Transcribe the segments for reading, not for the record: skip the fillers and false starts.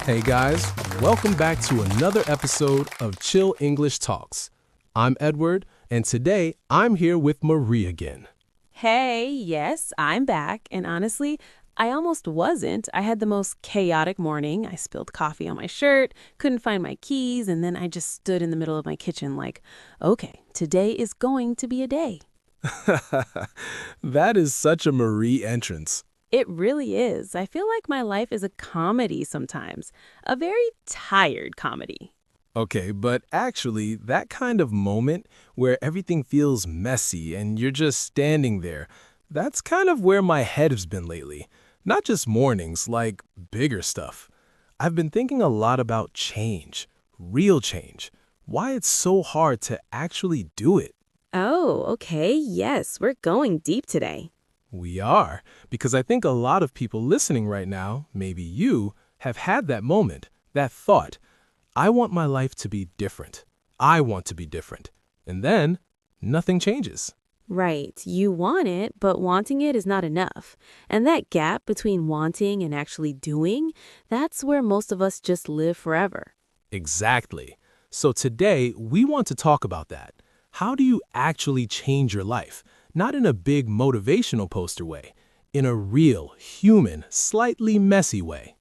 Hey guys, welcome back to another episode of Chill English Talks. I'm Edward, and today I'm here with Marie again. Hey, yes, I'm back. And honestly, I almost wasn't. I had the most chaotic morning. I spilled coffee on my shirt, couldn't find my keys, and then I just stood in the middle of my kitchen like, okay, today is going to be a day. That is such a Marie entrance. It really is. I feel like my life is a comedy sometimes, a very tired comedy. Okay, but actually, that kind of moment where everything feels messy and you're just standing there, that's kind of where my head has been lately. Not just mornings, like bigger stuff. I've been thinking a lot about change, real change, why it's so hard to actually do it. Oh, okay, yes, we're going deep today. We are, because I think a lot of people listening right now, maybe you, have had that moment, that thought, I want my life to be different. I want to be different. And then, nothing changes. Right. You want it, but wanting it is not enough. And that gap between wanting and actually doing, that's where most of us just live forever. Exactly. So today, we want to talk about that. How do you actually change your life? Not in a big motivational poster way, in a real, human, slightly messy way.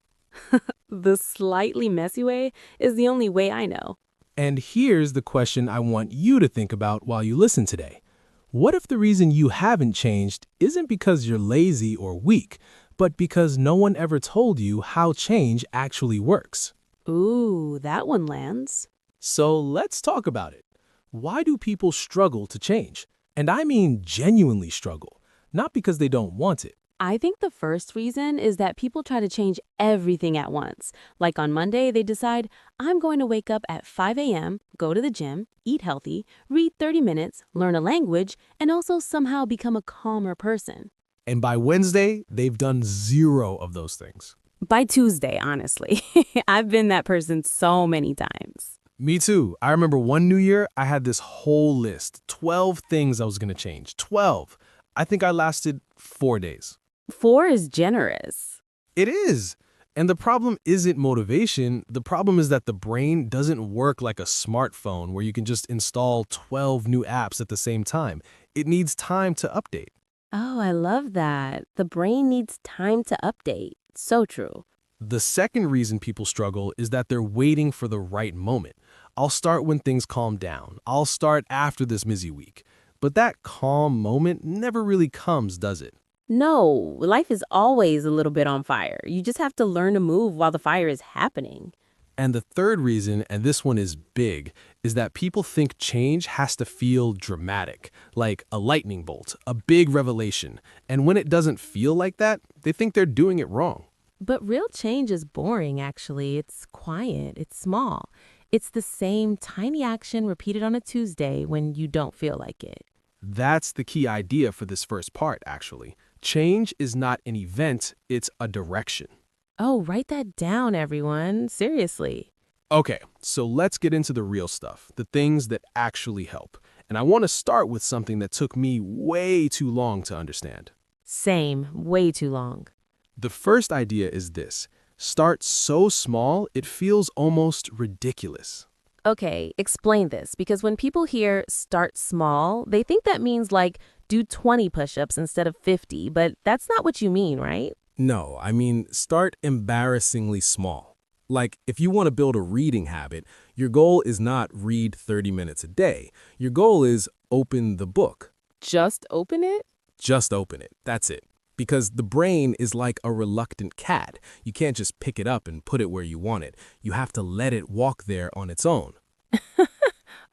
The slightly messy way is the only way I know. And here's the question I want you to think about while you listen today. What if the reason you haven't changed isn't because you're lazy or weak, but because no one ever told you how change actually works? Ooh, that one lands. So let's talk about it. Why do people struggle to change? And I mean genuinely struggle, not because they don't want it. I think the first reason is that people try to change everything at once. Like on Monday, they decide, I'm going to wake up at 5 a.m., go to the gym, eat healthy, read 30 minutes, learn a language, and also somehow become a calmer person. And by Wednesday, they've done zero of those things. By Tuesday, honestly. I've been that person so many times. Me too. I remember one New Year, I had this whole list, 12 things I was going to change. 12. I think I lasted 4 days. 4 is generous. It is. And the problem isn't motivation. The problem is that the brain doesn't work like a smartphone where you can just install 12 new apps at the same time. It needs time to update. Oh, I love that. The brain needs time to update. So true. The second reason people struggle is that they're waiting for the right moment. I'll start when things calm down. I'll start after this busy week. But that calm moment never really comes, does it? No, life is always a little bit on fire. You just have to learn to move while the fire is happening. And the third reason, and this one is big, is that people think change has to feel dramatic, like a lightning bolt, a big revelation. And when it doesn't feel like that, they think they're doing it wrong. But real change is boring, actually. It's quiet, it's small. It's the same tiny action repeated on a Tuesday when you don't feel like it. That's the key idea for this first part, actually. Change is not an event, it's a direction. Oh, write that down, everyone. Seriously. Okay, so let's get into the real stuff, the things that actually help. And I want to start with something that took me way too long to understand. Same, way too long. The first idea is this: start so small it feels almost ridiculous. Okay, explain this, because when people hear start small, they think that means like do 20 push-ups instead of 50, but that's not what you mean, right? No, I mean start embarrassingly small. Like if you want to build a reading habit, your goal is not read 30 minutes a day. Your goal is open the book. Just open it? Just open it. That's it. Because the brain is like a reluctant cat. You can't just pick it up and put it where you want it. You have to let it walk there on its own.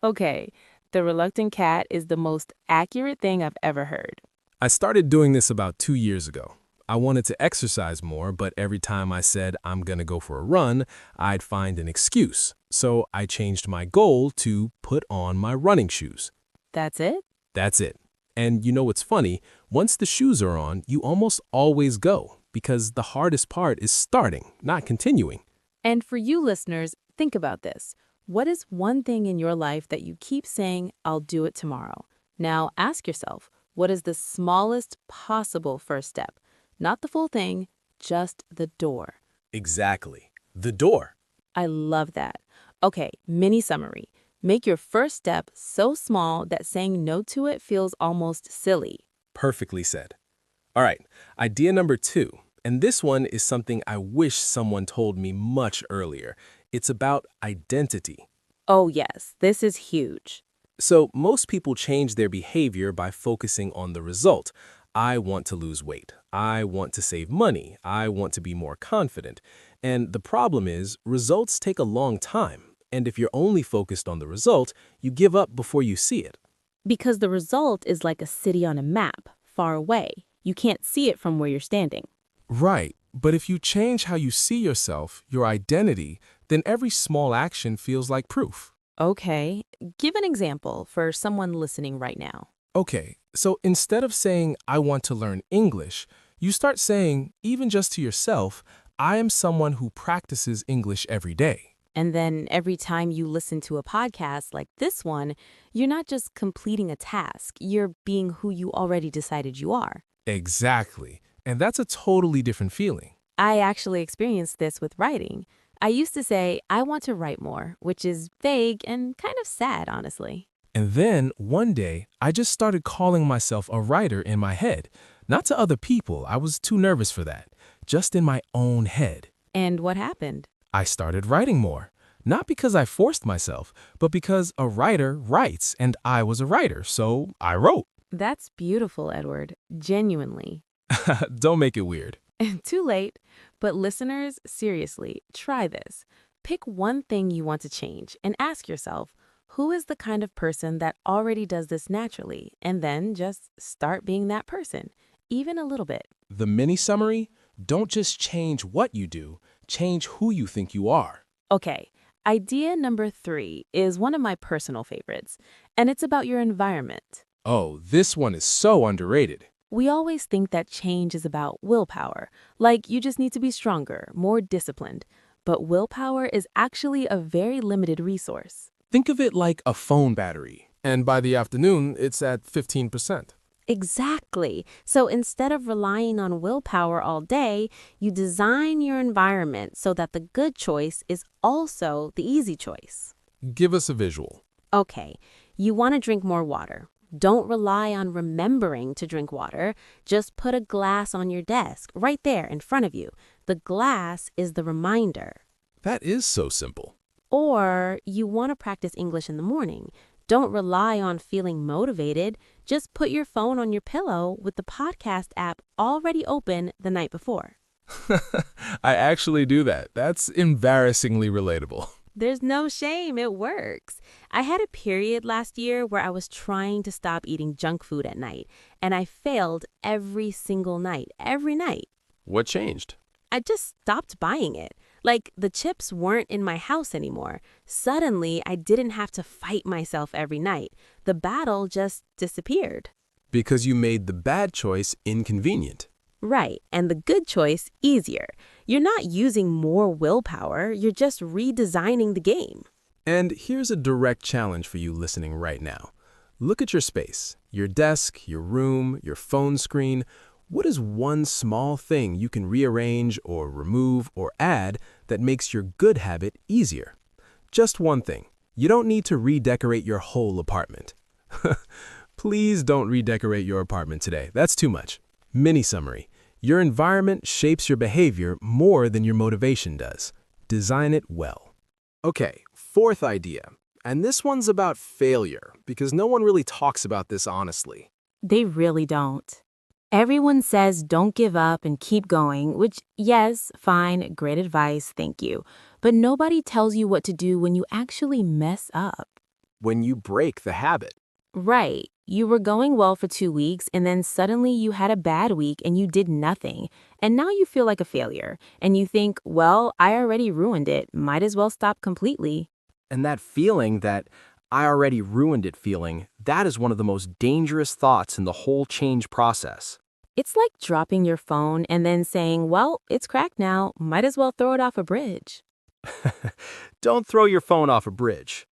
Okay, the reluctant cat is the most accurate thing I've ever heard. I started doing this about 2 years ago. I wanted to exercise more, but every time I said I'm gonna go for a run, I'd find an excuse. So I changed my goal to put on my running shoes. That's it? That's it. And you know what's funny? Once the shoes are on, you almost always go, because the hardest part is starting, not continuing. And for you listeners, think about this. What is one thing in your life that you keep saying, I'll do it tomorrow? Now ask yourself, what is the smallest possible first step? Not the full thing, just the door. Exactly. The door. I love that. Okay, mini summary. Make your first step so small that saying no to it feels almost silly. Perfectly said. All right, idea number 2. And this one is something I wish someone told me much earlier. It's about identity. Oh, yes, this is huge. So most people change their behavior by focusing on the result. I want to lose weight. I want to save money. I want to be more confident. And the problem is, results take a long time. And if you're only focused on the result, you give up before you see it. Because the result is like a city on a map, far away. You can't see it from where you're standing. Right, but if you change how you see yourself, your identity, then every small action feels like proof. Okay, give an example for someone listening right now. Okay, so instead of saying, I want to learn English, you start saying, even just to yourself, I am someone who practices English every day. And then every time you listen to a podcast like this one, you're not just completing a task, you're being who you already decided you are. Exactly. And that's a totally different feeling. I actually experienced this with writing. I used to say, I want to write more, which is vague and kind of sad, honestly. And then, one day, I just started calling myself a writer in my head. Not to other people, I was too nervous for that. Just in my own head. And what happened? I started writing more. Not because I forced myself, but because a writer writes, and I was a writer, so I wrote. That's beautiful, Edward. Genuinely. Don't make it weird. Too late. But listeners, seriously, try this. Pick one thing you want to change and ask yourself, who is the kind of person that already does this naturally? And then just start being that person, even a little bit. The mini summary: don't just change what you do, change who you think you are. Okay, idea number 3 is one of my personal favorites, and it's about your environment. Oh, this one is so underrated. We always think that change is about willpower, like you just need to be stronger, more disciplined. But willpower is actually a very limited resource. Think of it like a phone battery, and by the afternoon, it's at 15%. Exactly. So instead of relying on willpower all day, you design your environment so that the good choice is also the easy choice. Give us a visual. Okay, you want to drink more water. Don't rely on remembering to drink water. Just put a glass on your desk, right there in front of you. The glass is the reminder. That is so simple. Or you want to practice English in the morning. Don't rely on feeling motivated. Just put your phone on your pillow with the podcast app already open the night before. I actually do that. That's embarrassingly relatable. There's no shame, it works. I had a period last year where I was trying to stop eating junk food at night, and I failed every single night, every night. What changed? I just stopped buying it. Like, the chips weren't in my house anymore. Suddenly, I didn't have to fight myself every night. The battle just disappeared. Because you made the bad choice inconvenient. Right, and the good choice easier. You're not using more willpower, you're just redesigning the game. And here's a direct challenge for you listening right now. Look at your space, your desk, your room, your phone screen. What is one small thing you can rearrange or remove or add that makes your good habit easier? Just one thing. You don't need to redecorate your whole apartment. Please don't redecorate your apartment today. That's too much. Mini summary. Your environment shapes your behavior more than your motivation does. Design it well. Okay, fourth idea. And this one's about failure, because no one really talks about this honestly. They really don't. Everyone says don't give up and keep going, which, yes, fine, great advice, thank you. But nobody tells you what to do when you actually mess up. When you break the habit. Right. You were going well for 2 weeks, and then suddenly you had a bad week and you did nothing. And now you feel like a failure. And you think, well, I already ruined it. Might as well stop completely. And that feeling, that I already ruined it feeling, that is one of the most dangerous thoughts in the whole change process. It's like dropping your phone and then saying, well, it's cracked now. Might as well throw it off a bridge. Don't throw your phone off a bridge.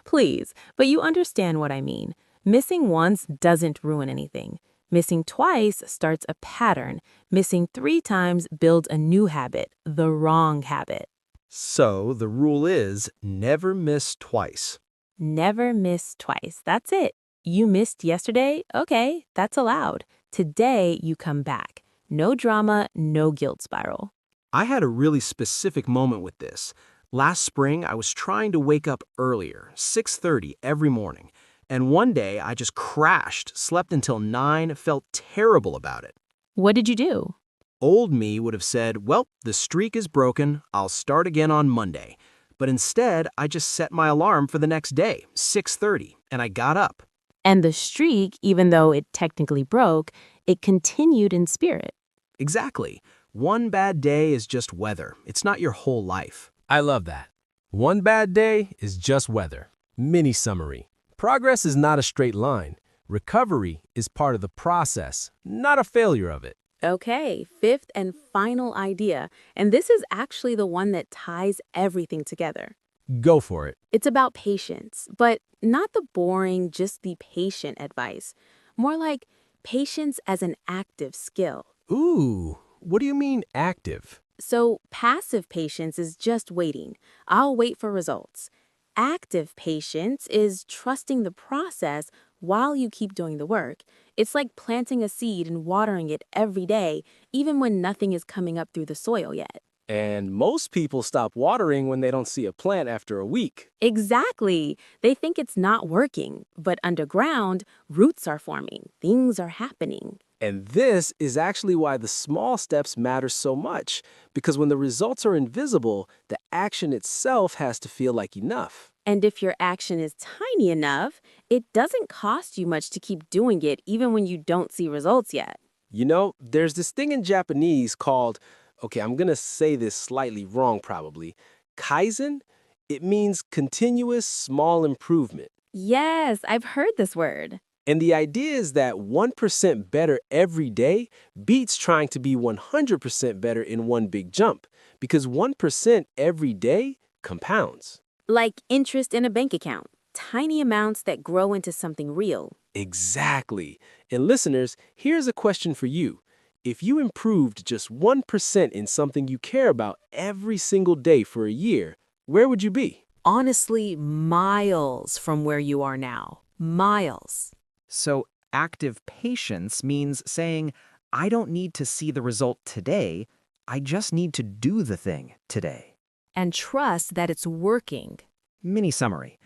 Please, but you understand what I mean. Missing once doesn't ruin anything. Missing twice starts a pattern. Missing 3 times builds a new habit, the wrong habit. So the rule is never miss twice. Never miss twice. That's it. You missed yesterday? Okay, that's allowed. Today, you come back. No drama, no guilt spiral. I had a really specific moment with this. Last spring, I was trying to wake up earlier, 6:30 every morning. And one day, I just crashed, slept until 9, felt terrible about it. What did you do? Old me would have said, well, the streak is broken, I'll start again on Monday. But instead, I just set my alarm for the next day, 6:30, and I got up. And the streak, even though it technically broke, it continued in spirit. Exactly. One bad day is just weather. It's not your whole life. I love that. One bad day is just weather. Mini summary. Progress is not a straight line. Recovery is part of the process, not a failure of it. Okay, fifth and final idea, and this is actually the one that ties everything together. Go for it. It's about patience, but not the boring, just be patient advice. More like patience as an active skill. Ooh, what do you mean active? So passive patience is just waiting. I'll wait for results. Active patience is trusting the process while you keep doing the work. It's like planting a seed and watering it every day, even when nothing is coming up through the soil yet. And most people stop watering when they don't see a plant after a week. Exactly. They think it's not working, but underground, roots are forming, things are happening. And this is actually why the small steps matter so much, because when the results are invisible, the action itself has to feel like enough. And if your action is tiny enough, it doesn't cost you much to keep doing it even when you don't see results yet. You know, there's this thing in Japanese called, okay, I'm going to say this slightly wrong probably, kaizen. It means continuous small improvement. Yes, I've heard this word. And the idea is that 1% better every day beats trying to be 100% better in one big jump, because 1% every day compounds. Like interest in a bank account, tiny amounts that grow into something real. Exactly. And listeners, here's a question for you. If you improved just 1% in something you care about every single day for a year, where would you be? Honestly, miles from where you are now. Miles. So active patience means saying, I don't need to see the result today, I just need to do the thing today. And trust that it's working. Mini summary.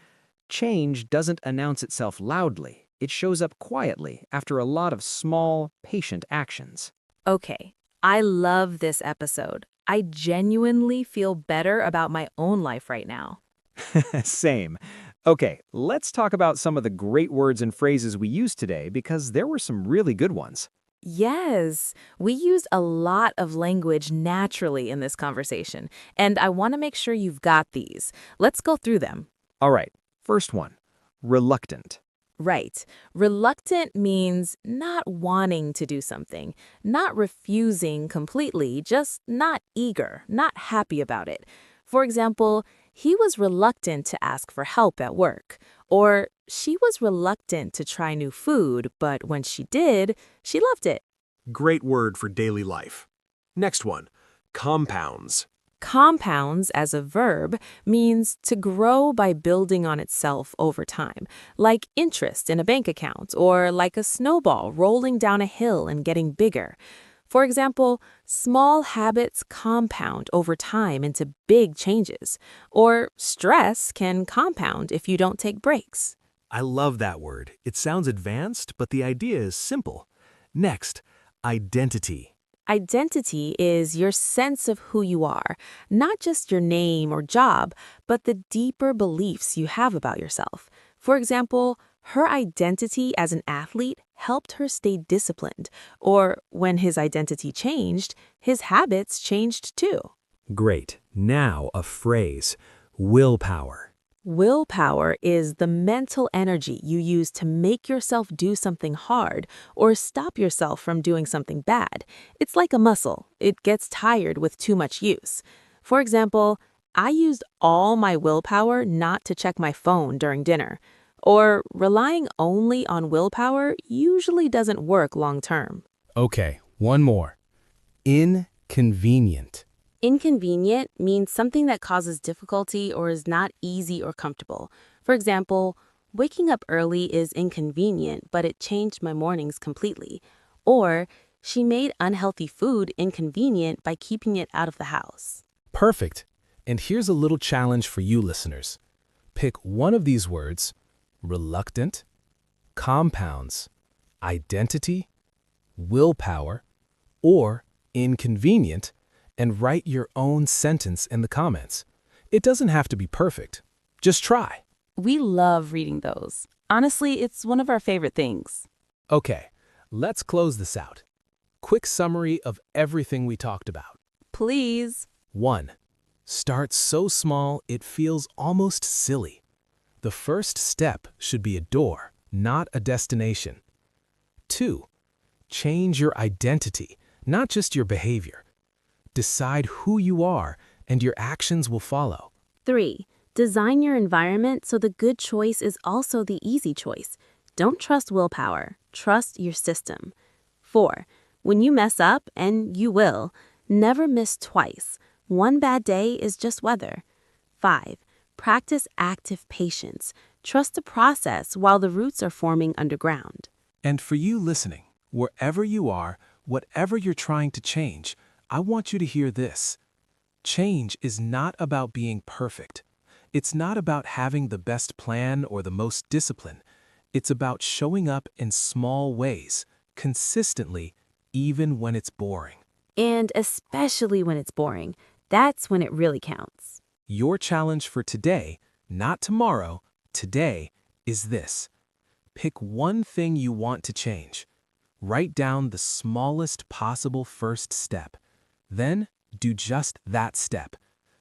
Change doesn't announce itself loudly. It shows up quietly after a lot of small, patient actions. Okay, I love this episode. I genuinely feel better about my own life right now. Same. Okay, let's talk about some of the great words and phrases we used today because there were some really good ones. Yes, we used a lot of language naturally in this conversation, and I want to make sure you've got these. Let's go through them. All right, first one, reluctant. Right. Reluctant means not wanting to do something, not refusing completely, just not eager, not happy about it. For example, he was reluctant to ask for help at work, or she was reluctant to try new food, but when she did, she loved it. Great word for daily life. Next one, compounds. Compounds as a verb means to grow by building on itself over time, like interest in a bank account or like a snowball rolling down a hill and getting bigger. For example, small habits compound over time into big changes, or stress can compound if you don't take breaks. I love that word. It sounds advanced, but the idea is simple. Next, identity. Identity is your sense of who you are, not just your name or job, but the deeper beliefs you have about yourself. For example, her identity as an athlete helped her stay disciplined, or when his identity changed, his habits changed too. Great. Now a phrase, willpower. Willpower is the mental energy you use to make yourself do something hard or stop yourself from doing something bad. It's like a muscle. It gets tired with too much use. For example, I used all my willpower not to check my phone during dinner. Or relying only on willpower usually doesn't work long term. Okay, one more. Inconvenient. Inconvenient means something that causes difficulty or is not easy or comfortable. For example, waking up early is inconvenient, but it changed my mornings completely. Or, she made unhealthy food inconvenient by keeping it out of the house. Perfect. And here's a little challenge for you listeners. Pick one of these words, reluctant, compounds, identity, willpower, or inconvenient, and write your own sentence in the comments. It doesn't have to be perfect. Just try. We love reading those. Honestly, it's one of our favorite things. Okay, let's close this out. Quick summary of everything we talked about. Please. 1. Start so small it feels almost silly. The first step should be a door, not a destination. 2. Change your identity, not just your behavior. Decide who you are, and your actions will follow. 3. Design your environment so the good choice is also the easy choice. Don't trust willpower. Trust your system. 4. When you mess up, and you will, never miss twice. One bad day is just weather. 5. Practice active patience. Trust the process while the roots are forming underground. And for you listening, wherever you are, whatever you're trying to change, I want you to hear this. Change is not about being perfect. It's not about having the best plan or the most discipline. It's about showing up in small ways, consistently, even when it's boring. And especially when it's boring, that's when it really counts. Your challenge for today, not tomorrow, today, is this. Pick one thing you want to change. Write down the smallest possible first step. Then do just that step.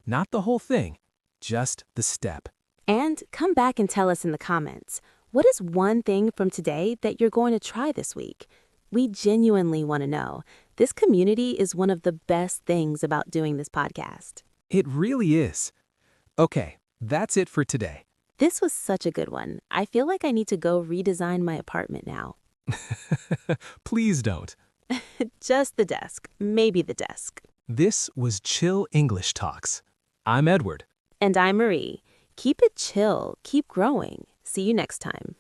Not the whole thing, just the step. And come back and tell us in the comments, what is one thing from today that you're going to try this week? We genuinely want to know. This community is one of the best things about doing this podcast. It really is. Okay, that's it for today. This was such a good one. I feel like I need to go redesign my apartment now. Please don't. Just the desk, maybe the desk. This was Chill English Talks. I'm Edward. And I'm Marie. Keep it chill, keep growing. See you next time.